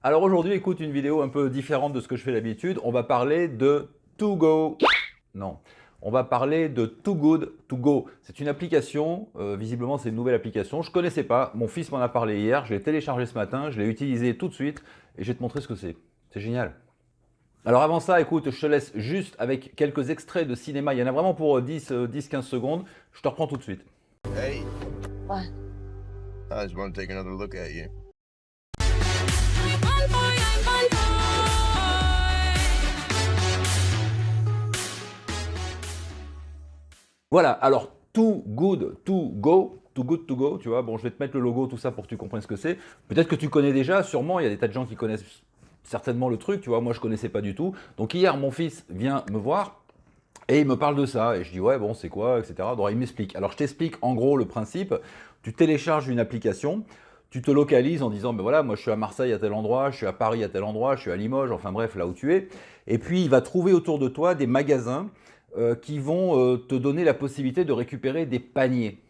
Alors aujourd'hui, écoute une vidéo un peu différente de ce que je fais d'habitude. On va parler de To Go. Non, on va parler de Too Good To Go. C'est une application, visiblement c'est une nouvelle application. Je ne connaissais pas, mon fils m'en a parlé hier, je l'ai téléchargé ce matin, je l'ai utilisé tout de suite et je vais te montrer ce que c'est. C'est génial. Alors avant ça, écoute, je te laisse juste avec quelques extraits de cinéma. Il y en a vraiment pour 10-15 secondes. Je te reprends tout de suite. Hey, What? I just want to take another look at you. Voilà, alors Too Good To Go. Too Good To Go, tu vois. Bon, je vais te mettre le logo, tout ça pour que tu comprennes ce que c'est. Peut-être que tu connais déjà, sûrement. Il y a des tas de gens qui connaissent certainement le truc, tu vois. Moi, je ne connaissais pas du tout. Donc hier, mon fils vient me voir et il me parle de ça. Et je dis, ouais, bon, c'est quoi, etc. Donc il m'explique. Alors je t'explique en gros le principe. Tu télécharges une application. Tu te localises en disant, ben voilà, moi je suis à Marseille à tel endroit, je suis à Paris à tel endroit, je suis à Limoges, enfin bref, là où tu es. Et puis il va trouver autour de toi des magasins qui vont te donner la possibilité de récupérer des paniers.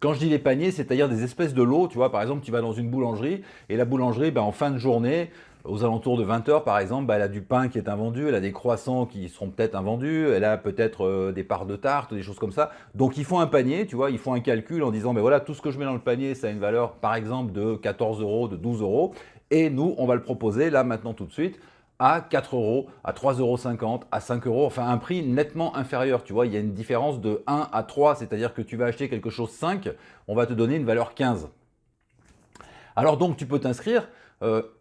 Quand je dis des paniers, c'est-à-dire des espèces de lots. Tu vois, par exemple, tu vas dans une boulangerie et la boulangerie, ben, en fin de journée, aux alentours de 20 h par exemple, ben, elle a du pain qui est invendu, elle a des croissants qui seront peut-être invendus, elle a peut-être des parts de tarte, des choses comme ça. Donc ils font un panier, tu vois, ils font un calcul en disant, ben voilà, tout ce que je mets dans le panier, ça a une valeur par exemple de 14 €, de 12 €. Et nous, on va le proposer là, maintenant, tout de suite, à 4 €, à 3,50 €, à 5 €, enfin un prix nettement inférieur. Tu vois, il y a une différence de 1 à 3, c'est-à-dire que tu vas acheter quelque chose 5, on va te donner une valeur 15. Alors donc tu peux t'inscrire.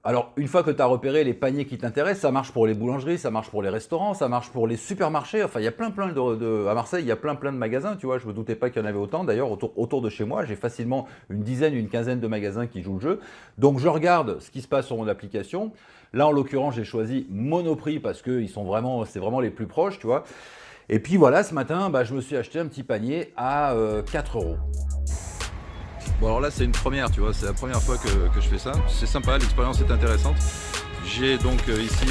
Alors une fois que tu as repéré les paniers qui t'intéressent, ça marche pour les boulangeries, ça marche pour les restaurants, ça marche pour les supermarchés. Enfin, il y a plein à Marseille, il y a plein de magasins, tu vois. Je me doutais pas qu'il y en avait autant. D'ailleurs, autour de chez moi, j'ai facilement une dizaine, une quinzaine de magasins qui jouent le jeu. Donc je regarde ce qui se passe sur mon application. Là, en l'occurrence, j'ai choisi Monoprix parce que c'est vraiment les plus proches, tu vois. Et puis voilà, ce matin, bah, je me suis acheté un petit panier à 4 €. Bon, alors là, c'est une première, tu vois, c'est la première fois que je fais ça. C'est sympa, l'expérience est intéressante. J'ai donc ici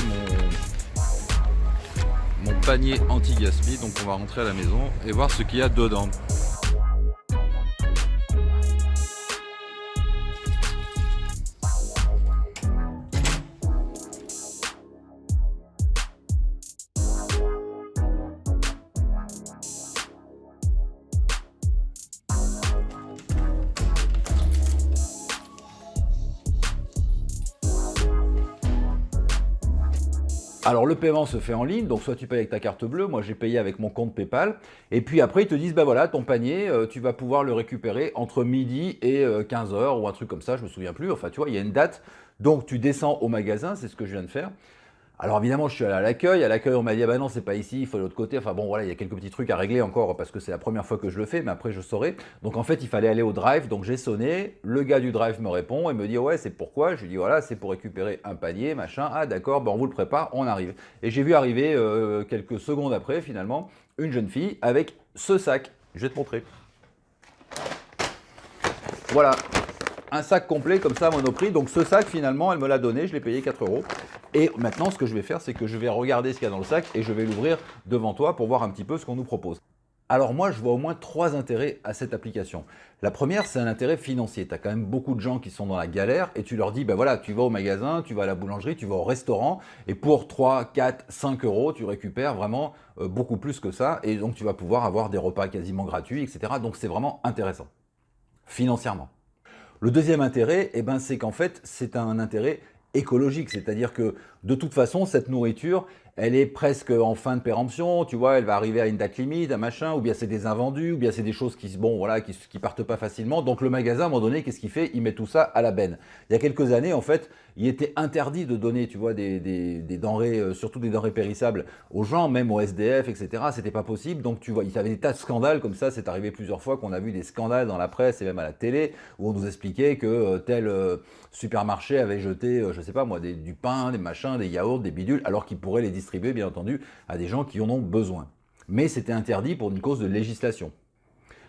mon panier anti-gaspi, donc on va rentrer à la maison et voir ce qu'il y a dedans. Alors le paiement se fait en ligne, donc soit tu payes avec ta carte bleue, moi j'ai payé avec mon compte PayPal, et puis après ils te disent, bah voilà, ton panier, tu vas pouvoir le récupérer entre midi et 15 h ou un truc comme ça, je me souviens plus, enfin tu vois, il y a une date, donc tu descends au magasin, c'est ce que je viens de faire. Alors évidemment, je suis allé à l'accueil on m'a dit, ah bah non, c'est pas ici, il faut de l'autre côté. Enfin bon, voilà, il y a quelques petits trucs à régler encore parce que c'est la première fois que je le fais, mais après je saurai. Donc en fait, il fallait aller au drive, donc j'ai sonné, le gars du drive me répond et me dit, ouais, c'est pourquoi? Je lui dis, voilà, c'est pour récupérer un panier, machin. Ah d'accord, ben on vous le prépare, on arrive. Et j'ai vu arriver quelques secondes après, finalement, une jeune fille avec ce sac. Je vais te montrer. Voilà, un sac complet comme ça, Monoprix. Donc ce sac, finalement, elle me l'a donné, je l'ai payé 4 €. Et maintenant, ce que je vais faire, c'est que je vais regarder ce qu'il y a dans le sac et je vais l'ouvrir devant toi pour voir un petit peu ce qu'on nous propose. Alors moi, je vois au moins 3 intérêts à cette application. La première, c'est un intérêt financier. Tu as quand même beaucoup de gens qui sont dans la galère et tu leur dis, ben voilà, tu vas au magasin, tu vas à la boulangerie, tu vas au restaurant et pour 3, 4, 5 €, tu récupères vraiment beaucoup plus que ça et donc tu vas pouvoir avoir des repas quasiment gratuits, etc. Donc c'est vraiment intéressant, financièrement. Le deuxième intérêt, eh ben, c'est qu'en fait, c'est un intérêt écologique, c'est-à-dire que de toute façon, cette nourriture, elle est presque en fin de péremption, tu vois, elle va arriver à une date limite, un machin, ou bien c'est des invendus, ou bien c'est des choses qui, bon, voilà, qui partent pas facilement. Donc le magasin, à un moment donné, qu'est-ce qu'il fait? Il met tout ça à la benne. Il y a quelques années, en fait, il était interdit de donner, tu vois, des denrées, surtout des denrées périssables aux gens, même aux SDF, etc. C'était pas possible. Donc tu vois, il y avait des tas de scandales comme ça. C'est arrivé plusieurs fois qu'on a vu des scandales dans la presse et même à la télé où on nous expliquait que tel supermarché avait jeté, je sais pas moi, du pain, des machins, des yaourts, des bidules, alors qu'il pourrait les distribuer, bien entendu, à des gens qui en ont besoin. Mais c'était interdit pour une cause de législation.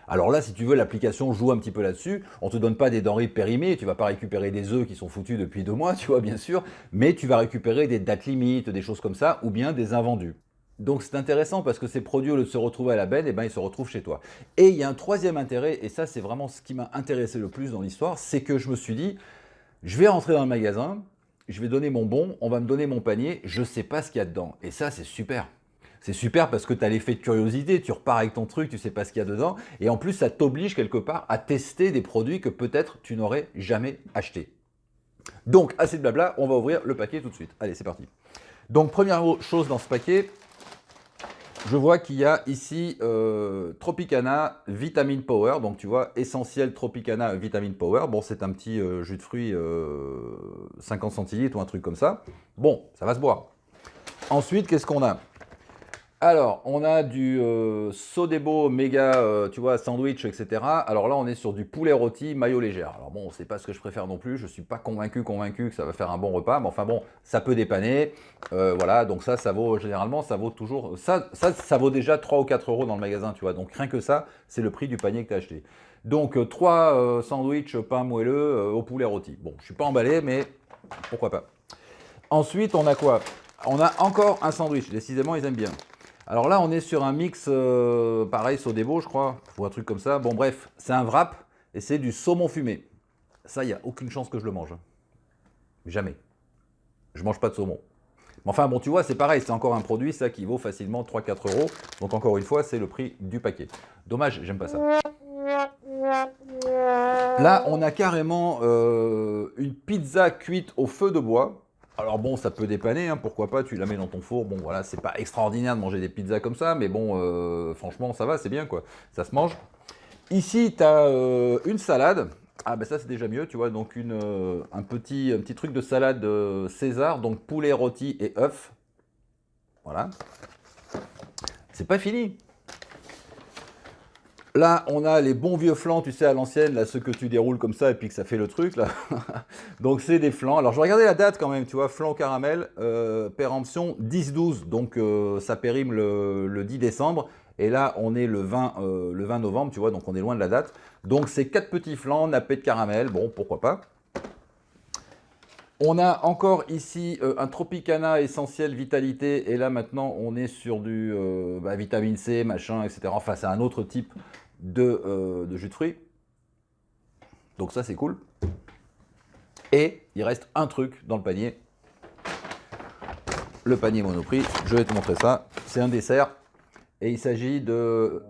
Alors là, si tu veux, l'application joue un petit peu là-dessus. On ne te donne pas des denrées périmées, tu ne vas pas récupérer des œufs qui sont foutus depuis 2 mois, tu vois, bien sûr, mais tu vas récupérer des dates limites, des choses comme ça, ou bien des invendus. Donc c'est intéressant parce que ces produits, au lieu de se retrouver à la benne, eh ben, ils se retrouvent chez toi. Et il y a un troisième intérêt, et ça c'est vraiment ce qui m'a intéressé le plus dans l'histoire, c'est que je me suis dit, je vais rentrer dans le magasin, je vais donner mon bon, on va me donner mon panier, je ne sais pas ce qu'il y a dedans. Et ça, c'est super. C'est super parce que tu as l'effet de curiosité, tu repars avec ton truc, tu ne sais pas ce qu'il y a dedans. Et en plus, ça t'oblige quelque part à tester des produits que peut-être tu n'aurais jamais achetés. Donc, assez de blabla, on va ouvrir le paquet tout de suite. Allez, c'est parti. Donc, première chose dans ce paquet, je vois qu'il y a ici Tropicana Vitamine Power. Donc, tu vois, essentiel Tropicana Vitamine Power. Bon, c'est un petit jus de fruits 50 centilitres ou un truc comme ça. Bon, ça va se boire. Ensuite, qu'est-ce qu'on a? Alors, on a du Sodebo méga, tu vois, sandwich, etc. Alors là, on est sur du poulet rôti mayo légère. Alors bon, c'est pas ce que je préfère non plus. Je suis pas convaincu que ça va faire un bon repas. Mais enfin bon, ça peut dépanner. Voilà, donc ça vaut, généralement, ça vaut toujours... Ça vaut déjà 3 ou 4 euros dans le magasin, tu vois. Donc rien que ça, c'est le prix du panier que tu as acheté. Donc 3 sandwichs pain moelleux au poulet rôti. Bon, je suis pas emballé, mais pourquoi pas. Ensuite, on a quoi? On a encore un sandwich. Décidément, ils aiment bien. Alors là, on est sur un mix, pareil, Sodebo, je crois, ou un truc comme ça. Bon, bref, c'est un wrap et c'est du saumon fumé. Ça, il n'y a aucune chance que je le mange. Jamais. Je mange pas de saumon. Mais enfin, bon, tu vois, c'est pareil, c'est encore un produit, ça, qui vaut facilement 3-4 euros. Donc, encore une fois, c'est le prix du paquet. Dommage, j'aime pas ça. Là, on a carrément une pizza cuite au feu de bois. Alors bon, ça peut dépanner, hein, pourquoi pas, tu la mets dans ton four. Bon, voilà, c'est pas extraordinaire de manger des pizzas comme ça, mais bon, franchement, ça va, c'est bien, quoi. Ça se mange. Ici, tu as une salade. Ah, ben ça, c'est déjà mieux, tu vois. Donc, un petit truc de salade César, donc poulet rôti et œufs. Voilà. C'est pas fini. Là, on a les bons vieux flancs, tu sais, à l'ancienne, là, ceux que tu déroules comme ça et puis que ça fait le truc, là. Donc, c'est des flancs. Alors, je vais regarder la date quand même, tu vois, flanc caramel, péremption 10-12, donc ça périme le 10 décembre. Et là, on est le 20 novembre, tu vois, donc on est loin de la date. Donc, c'est 4 petits flancs, nappés de caramel, bon, pourquoi pas. On a encore ici un Tropicana essentiel vitalité, et là, maintenant, on est sur du vitamine C, machin, etc. Enfin, c'est un autre type de jus de fruits. Donc ça, c'est cool. Et il reste un truc dans le panier. Le panier Monoprix, je vais te montrer ça. C'est un dessert. Et il s'agit de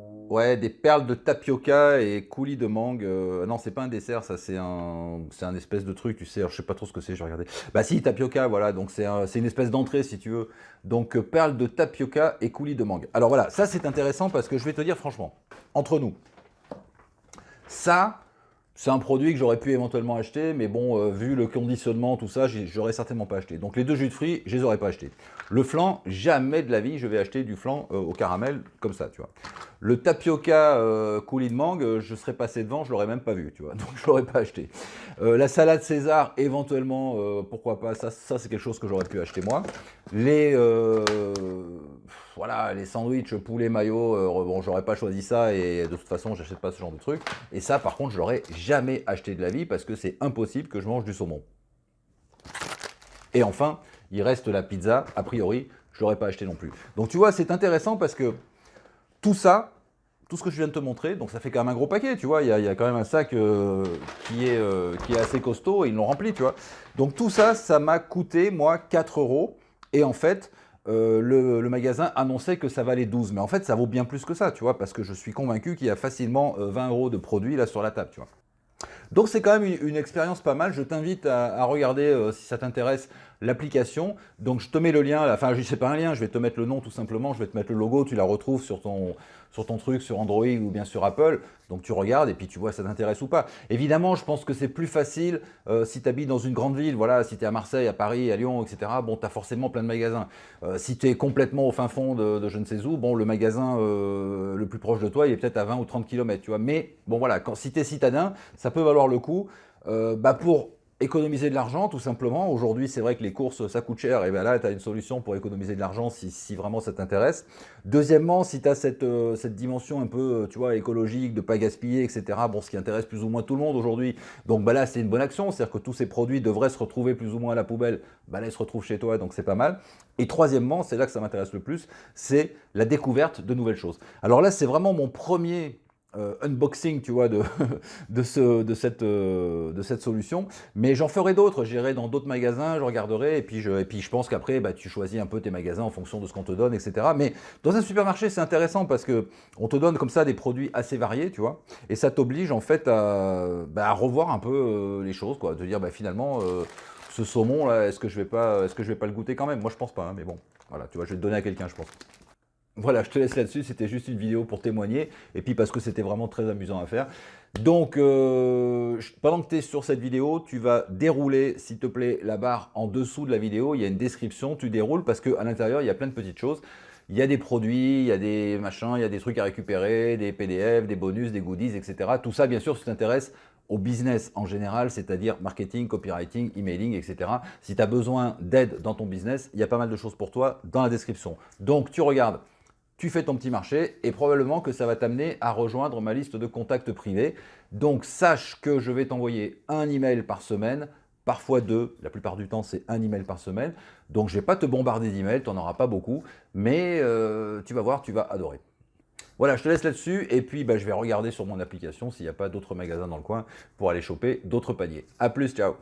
des perles de tapioca et coulis de mangue. Non, c'est pas un dessert, ça, c'est un espèce de truc, tu sais. Alors, je sais pas trop ce que c'est, je vais regarder. Bah si, tapioca, voilà. Donc c'est une espèce d'entrée, si tu veux. Donc perles de tapioca et coulis de mangue. Alors voilà, ça c'est intéressant parce que je vais te dire franchement, entre nous, ça, c'est un produit que j'aurais pu éventuellement acheter, mais bon, vu le conditionnement, tout ça, j'aurais certainement pas acheté. Donc les deux jus de fruits, je les aurais pas achetés. Le flan, jamais de la vie, je vais acheter du flan au caramel comme ça, tu vois. Le tapioca coulis de mangue, je serais passé devant, je l'aurais même pas vu, tu vois. Donc je l'aurais pas acheté. La salade César, éventuellement, pourquoi pas, ça c'est quelque chose que j'aurais pu acheter moi. Voilà, les sandwichs poulet mayo, bon, j'aurais pas choisi ça et de toute façon, j'achète pas ce genre de truc. Et ça, par contre, je l'aurais jamais acheté de la vie parce que c'est impossible que je mange du saumon. Et enfin, il reste la pizza, a priori, je l'aurais pas acheté non plus. Donc tu vois, c'est intéressant parce que tout ça, tout ce que je viens de te montrer, donc ça fait quand même un gros paquet, tu vois, il y a quand même un sac qui est assez costaud et ils l'ont rempli, tu vois. Donc tout ça, ça m'a coûté, moi, 4 euros. Et en fait, le magasin annonçait que ça valait 12. Mais en fait, ça vaut bien plus que ça, tu vois, parce que je suis convaincu qu'il y a facilement 20 euros de produits là sur la table, tu vois. Donc c'est quand même une expérience pas mal. Je t'invite à regarder si ça t'intéresse l'application. Donc je te mets le lien, enfin je sais pas un lien, je vais te mettre le nom tout simplement, je vais te mettre le logo, tu la retrouves sur ton truc, sur Android ou bien sur Apple. Donc tu regardes et puis tu vois si ça t'intéresse ou pas. Évidemment, je pense que c'est plus facile si tu habites dans une grande ville, voilà, si tu es à Marseille, à Paris, à Lyon, etc. Bon, tu as forcément plein de magasins. Si tu es complètement au fin fond de je ne sais où, bon, le magasin le plus proche de toi, il est peut-être à 20 ou 30 km, tu vois. Mais bon, voilà, si tu es citadin, ça peut valoir le coup. Pour économiser de l'argent, tout simplement. Aujourd'hui, c'est vrai que les courses, ça coûte cher. Et bien là, tu as une solution pour économiser de l'argent si vraiment ça t'intéresse. Deuxièmement, si tu as cette dimension un peu, tu vois, écologique, de ne pas gaspiller, etc. Bon, ce qui intéresse plus ou moins tout le monde aujourd'hui. Donc là, c'est une bonne action. C'est-à-dire que tous ces produits devraient se retrouver plus ou moins à la poubelle. Là, ils se retrouvent chez toi, donc c'est pas mal. Et troisièmement, c'est là que ça m'intéresse le plus, c'est la découverte de nouvelles choses. Alors là, c'est vraiment mon premier unboxing, tu vois, de cette solution. Mais j'en ferai d'autres, j'irai dans d'autres magasins, je regarderai, et puis je pense qu'après, bah, tu choisis un peu tes magasins en fonction de ce qu'on te donne, etc. Mais dans un supermarché, c'est intéressant parce que on te donne comme ça des produits assez variés, tu vois, et ça t'oblige en fait à revoir un peu les choses, quoi, de dire bah, finalement, ce saumon là, est-ce que je vais pas le goûter quand même? Moi, je pense pas, hein, mais bon, voilà, tu vois, je vais te donner à quelqu'un, je pense. Voilà, je te laisse là-dessus, c'était juste une vidéo pour témoigner, et puis parce que c'était vraiment très amusant à faire. Donc, pendant que tu es sur cette vidéo, tu vas dérouler, s'il te plaît, la barre en dessous de la vidéo, il y a une description, tu déroules, parce qu'à l'intérieur, il y a plein de petites choses. Il y a des produits, il y a des machins, il y a des trucs à récupérer, des PDF, des bonus, des goodies, etc. Tout ça, bien sûr, si tu t'intéresses au business en général, c'est-à-dire marketing, copywriting, emailing, etc. Si tu as besoin d'aide dans ton business, il y a pas mal de choses pour toi dans la description. Donc, tu regardes, tu fais ton petit marché et probablement que ça va t'amener à rejoindre ma liste de contacts privés. Donc sache que je vais t'envoyer un email par semaine, parfois deux, la plupart du temps c'est un email par semaine. Donc je ne vais pas te bombarder d'emails, tu n'en auras pas beaucoup, mais tu vas voir, tu vas adorer. Voilà, je te laisse là-dessus et puis bah, je vais regarder sur mon application s'il n'y a pas d'autres magasins dans le coin pour aller choper d'autres paniers. A plus, ciao!